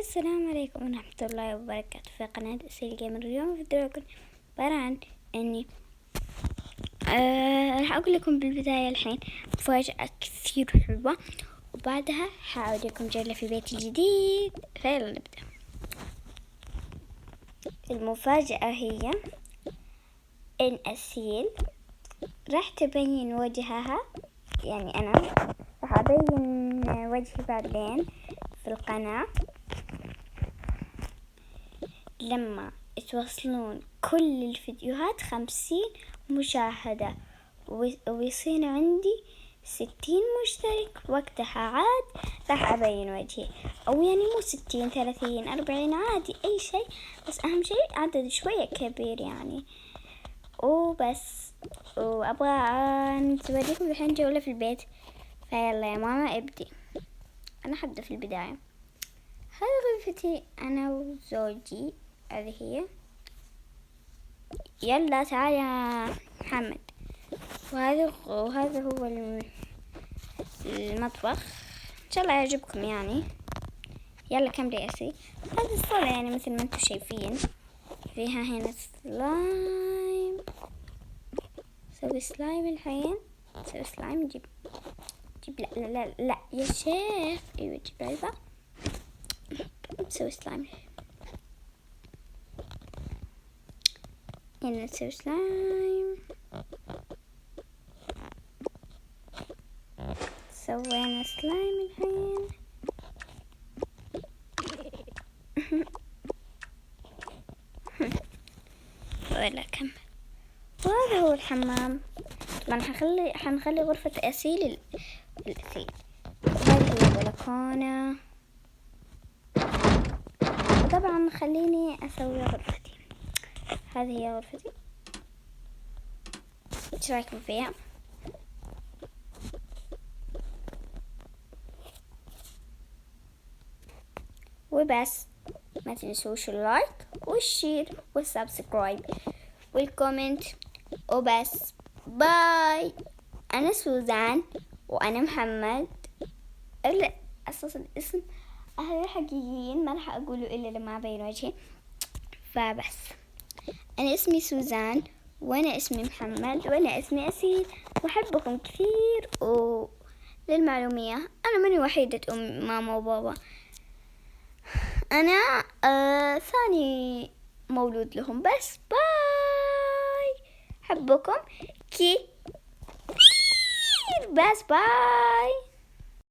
السلام عليكم ورحمة الله وبركاته في قناة أسيل جيمر. اليوم فيديو يكون عبارة عن إني راح أقول لكم بالبداية الحين مفاجأة كثير حلوة، وبعدها حأوريكم جولة في بيتي الجديد. فيلا نبدأ. المفاجأة هي إن أسيل راح تبين وجهها، يعني أنا راح أبين وجهي بعدين في القناة لما يتوصلون كل الفيديوهات 50 مشاهدة ويصير عندي 60 مشترك. وقتها عاد راح أبين وجهي، أو يعني مو 60 30 40 عادي أي شيء، بس أهم شيء عدد شوية كبير يعني. وبس، وأبغى نوريكم الحين جولة في البيت. فيلا يا ماما ابدي. أنا حبدأ في البداية. هذه غرفتي أنا وزوجي، هذه هي. يلا تعال يا محمد. وهذا هو المطبخ، إن شاء الله يعجبكم يعني. يلا كملي يا أسي. هذه الصالة يعني مثل ما انتم شايفين، فيها هنا سلايم. سوي سلايم الحين، سوي سلايم. جيب لا لا لا لا يا شيخ. ايوه جيب علبة، نسوي سلايم. هنا نسوي سلايم. سوينا سلايم الحين. ولا كمل. وهذا هو الحمام. طبعا حنخلي غرفة أسيل الأسيل. وهذه هي البلكونة. وطبعا خليني أسوي غرفتي. هذه هي غرفتي، ايش رايكم فيها؟ وبس، ما تنسوش اللايك والشير والسبسكرايب والكومنت. وبس، باي. أنا سوزان وأنا محمد. أساسا الاسم أهل حقيقيين ما راح أقوله إلا لما أبين وجهي. فبس، أنا اسمي سوزان، وأنا اسمي محمد، وأنا اسمي أسيل، وأحبكم كثير. وللمعلومية أنا ماني وحيدة ماما وبابا، أنا ثاني مولود لهم. بس باي، أحبكم كثير. بس باي.